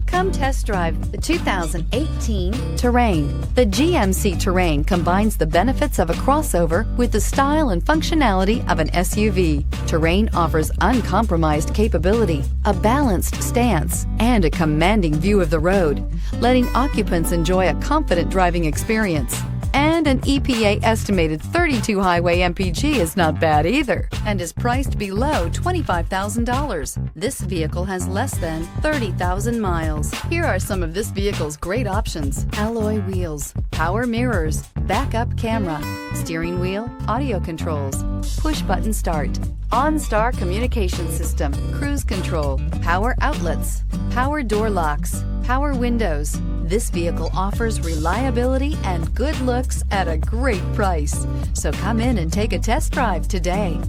Come test drive the 2018 Terrain. The GMC Terrain combines the benefits of a crossover with the style and functionality of an SUV. Terrain offers uncompromised capability, a balanced stance, and a commanding view of the road, letting occupants enjoy a confident driving experience. And an EPA estimated 32 highway MPG is not bad either, and is priced below $25,000. This vehicle has less than 30,000 miles. Here are some of this vehicle's great options: alloy wheels, power mirrors, backup camera, steering wheel audio controls, push button start, OnStar Communication System, cruise control, power outlets, power door locks, power windows. This vehicle offers reliability and good looks at a great price. So come in and take a test drive today.